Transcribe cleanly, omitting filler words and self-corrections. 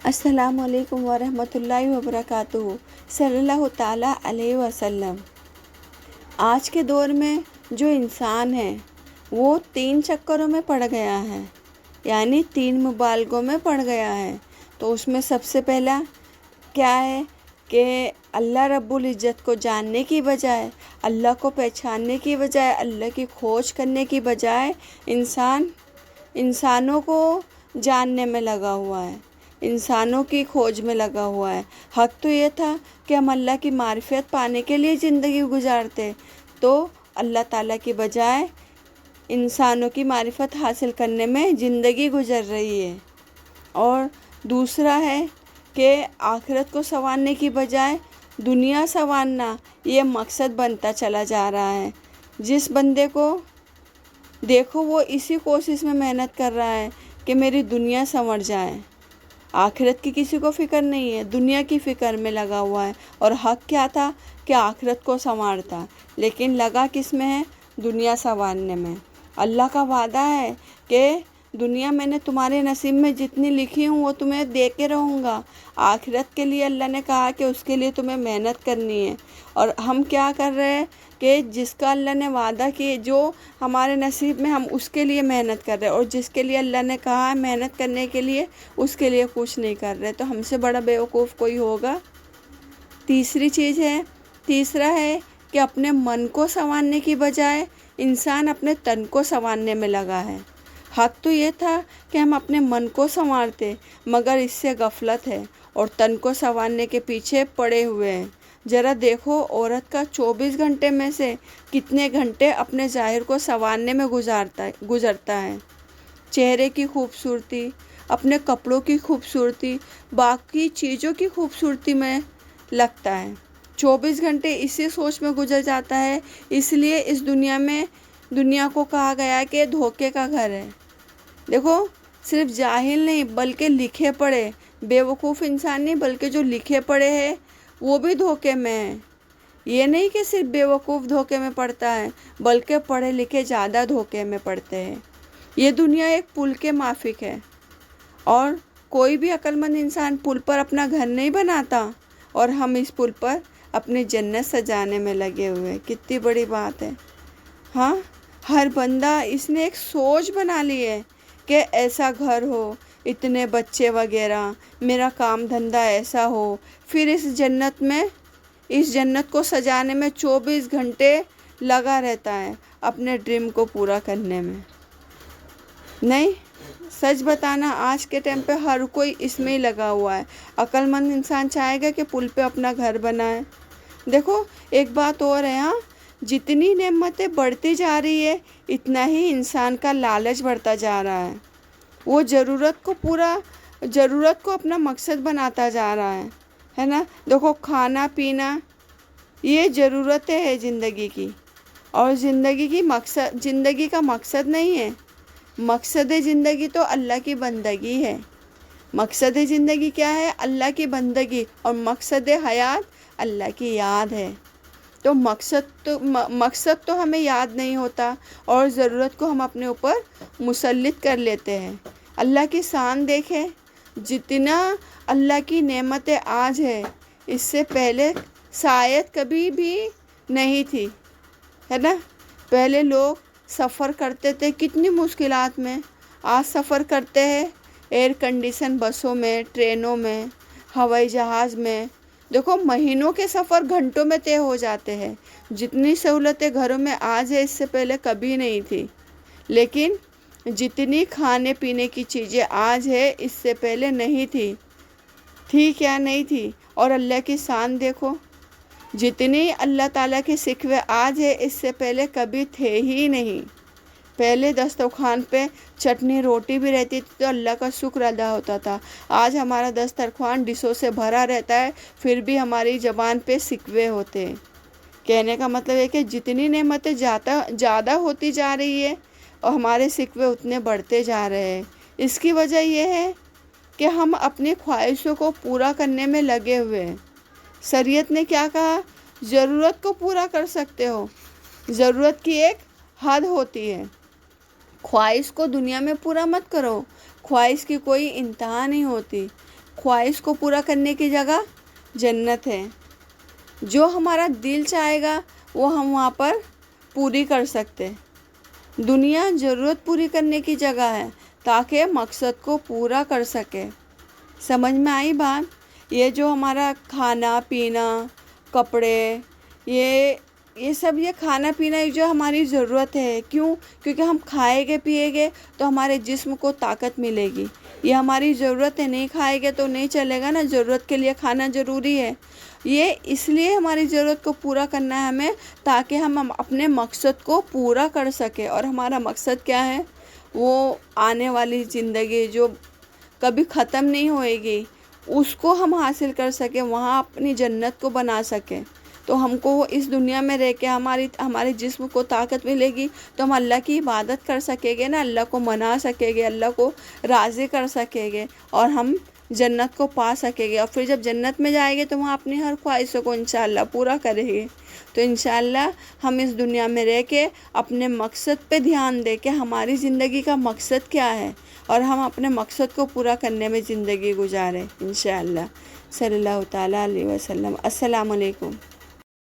السلام علیکم ورحمۃ اللہ وبرکاتہ صلی اللہ تعالیٰ علیہ وسلم۔ آج کے دور میں جو انسان ہے وہ 3 چکروں میں پڑ گیا ہے، یعنی 3 مبالغوں میں پڑ گیا ہے۔ تو اس میں سب سے پہلا کیا ہے کہ اللہ رب العزت کو جاننے کی بجائے، اللہ کو پہچاننے کی بجائے، اللہ کی کھوج کرنے کی بجائے انسانوں کو جاننے میں لگا ہوا ہے، انسانوں کی کھوج میں لگا ہوا ہے۔ حق تو یہ تھا کہ ہم اللہ کی معرفت پانے کے لیے زندگی گزارتے، تو اللہ تعالیٰ کی بجائے انسانوں کی معرفت حاصل کرنے میں زندگی گزر رہی ہے۔ اور دوسرا ہے کہ آخرت کو سنوارنے کی بجائے دنیا سنوارنا یہ مقصد بنتا چلا جا رہا ہے۔ جس بندے کو دیکھو وہ اسی کوشش میں محنت کر رہا ہے کہ میری دنیا سنور جائے، آخرت کی کسی کو فکر نہیں ہے، دنیا کی فکر میں لگا ہوا ہے۔ اور حق کیا تھا کہ آخرت کو سنوارتا، لیکن لگا کس میں ہے؟ دنیا سنوارنے میں۔ اللہ کا وعدہ ہے کہ دنیا میں نے تمہارے نصیب میں جتنی لکھی ہوں وہ تمہیں دے کے رہوں گا۔ آخرت کے لیے اللہ نے کہا کہ اس کے لیے تمہیں محنت کرنی ہے، اور ہم کیا کر رہے ہیں کہ جس کا اللہ نے وعدہ کیے، جو ہمارے نصیب میں، ہم اس کے لیے محنت کر رہے ہیں، اور جس کے لیے اللہ نے کہا ہے محنت کرنے کے لیے اس کے لیے کچھ نہیں کر رہے۔ تو ہم سے بڑا بیوقوف کوئی ہوگا؟ تیسرا ہے کہ اپنے من کو سنوارنے کی بجائے انسان اپنے تن کو سنوارنے میں لگا ہے۔ حق تو یہ تھا کہ ہم اپنے من کو سنوارتے، مگر اس سے غفلت ہے اور تن کو سنوارنے کے پیچھے پڑے ہوئے ہیں۔ ذرا دیکھو عورت کا 24 گھنٹے میں سے کتنے گھنٹے اپنے ظاہر کو سنوارنے میں گزرتا ہے۔ چہرے کی خوبصورتی، اپنے کپڑوں کی خوبصورتی، باقی چیزوں کی خوبصورتی میں لگتا ہے۔ 24 گھنٹے اسی سوچ میں گزر جاتا ہے۔ اس لیے اس دنیا کو کہا گیا ہے کہ دھوکے کا گھر ہے۔ دیکھو صرف جاہل نہیں بلکہ لکھے پڑھے، بیوقوف انسان نہیں بلکہ جو لکھے پڑھے ہیں وہ بھی دھوکے میں ہیں۔ یہ نہیں کہ صرف بیوقوف دھوکے میں پڑتا ہے، بلکہ پڑھے لکھے زیادہ دھوکے میں پڑتے ہیں۔ یہ دنیا ایک پل کے مافک ہے، اور کوئی بھی عقل مند انسان پل پر اپنا گھر نہیں بناتا، اور ہم اس پل پر اپنی جنت سجانے میں لگے ہوئے۔ کتنی بڑی بات ہے۔ ہاں، ہر بندہ اس نے ایک سوچ بنا لی ہے کہ ایسا گھر ہو، اتنے بچے وغیرہ، میرا کام دھندہ ایسا ہو، پھر اس جنت کو سجانے میں 24 گھنٹے لگا رہتا ہے اپنے ڈریم کو پورا کرنے میں۔ نہیں، سچ بتانا آج کے ٹائم پہ ہر کوئی اس میں ہی لگا ہوا ہے۔ عقل مند انسان چاہے گا کہ پل پہ اپنا گھر بنائے۔ دیکھو ایک بات اور ہے، ہاں، جتنی نعمتیں بڑھتی جا رہی ہے اتنا ہی انسان کا لالچ بڑھتا جا رہا ہے۔ وہ ضرورت کو اپنا مقصد بناتا جا رہا ہے نا۔ دیکھو کھانا پینا یہ ضرورتیں ہے زندگی کی، اور زندگی کا مقصد نہیں ہے۔ مقصد زندگی تو اللہ کی بندگی ہے۔ مقصد زندگی کیا ہے؟ اللہ کی بندگی، اور مقصد حیات اللہ کی یاد ہے۔ تو مقصد تو ہمیں یاد نہیں ہوتا، اور ضرورت کو ہم اپنے اوپر مسلط کر لیتے ہیں۔ اللہ کی شان دیکھیں، جتنا اللہ کی نعمتیں آج ہے اس سے پہلے شاید کبھی بھی نہیں تھی، ہے نا۔ پہلے لوگ سفر کرتے تھے کتنی مشکلات میں، آج سفر کرتے ہیں ایئر کنڈیشن بسوں میں، ٹرینوں میں، ہوائی جہاز میں۔ دیکھو مہینوں کے سفر گھنٹوں میں طے ہو جاتے ہیں۔ جتنی سہولتیں گھروں میں آج ہے اس سے پہلے کبھی نہیں تھی، لیکن جتنی کھانے پینے کی چیزیں آج ہے اس سے پہلے نہیں تھی کیا نہیں تھی۔ اور اللہ کی شان دیکھو، جتنی اللہ تعالیٰ کے سکھوے آج ہے اس سے پہلے کبھی تھے ہی نہیں۔ پہلے دسترخوان پہ چٹنی روٹی بھی رہتی تھی تو اللہ کا شکر ادا ہوتا تھا۔ آج ہمارا دسترخوان ڈشوں سے بھرا رہتا ہے، پھر بھی ہماری زبان پہ سکوے ہوتے ہیں۔ کہنے کا مطلب ہے کہ جتنی نعمتیں زیادہ ہوتی جا رہی ہے اور ہمارے سکوے اتنے بڑھتے جا رہے ہیں۔ اس کی وجہ یہ ہے کہ ہم اپنی خواہشوں کو پورا کرنے میں لگے ہوئے ہیں۔ شریعت نے کیا کہا؟ ضرورت کو پورا کر سکتے ہو، ضرورت کی ایک حد ہوتی ہے۔ خواہش کو دنیا میں پورا مت کرو، خواہش کی کوئی انتہا نہیں ہوتی۔ خواہش کو پورا کرنے کی جگہ جنت ہے. جو ہمارا دل چاہے گا وہ ہم وہاں پر پوری کر سکتے. دنیا ضرورت پوری کرنے کی جگہ ہے تاکہ مقصد کو پورا کر سکے. سمجھ میں آئی بات؟ یہ جو ہمارا کھانا پینا کپڑے یہ سب یہ کھانا پینا جو ہماری ضرورت ہے. کیوں؟ کیونکہ ہم کھائیں گے پیئیں گے تو ہمارے جسم کو طاقت ملے گی. یہ ہماری ضرورت ہے. نہیں کھائیں گے تو نہیں چلے گا نا. ضرورت کے لیے کھانا ضروری ہے. یہ اس لیے ہماری ضرورت کو پورا کرنا ہے ہمیں تاکہ ہم اپنے مقصد کو پورا کر سکیں. اور ہمارا مقصد کیا ہے؟ وہ آنے والی زندگی جو کبھی ختم نہیں ہوئے گی اس کو ہم حاصل کر سکیں، وہاں اپنی جنت کو بنا سکیں. تو ہم کو اس دنیا میں رہ کے ہمارے جسم کو طاقت ملے گی تو ہم اللہ کی عبادت کر سکیں گے نا، اللہ کو منا سکیں گے، اللہ کو راضی کر سکیں گے اور ہم جنت کو پا سکیں گے. اور پھر جب جنت میں جائیں گے تو وہاں اپنی ہر خواہشوں کو انشاءاللہ پورا کریں گے. تو انشاءاللہ ہم اس دنیا میں رہ کے اپنے مقصد پہ دھیان دے کے ہماری زندگی کا مقصد کیا ہے اور ہم اپنے مقصد کو پورا کرنے میں زندگی گزاریں انشاءاللہ. صلی اللہ تعالیٰ علیہ وسلم. السلام علیکم.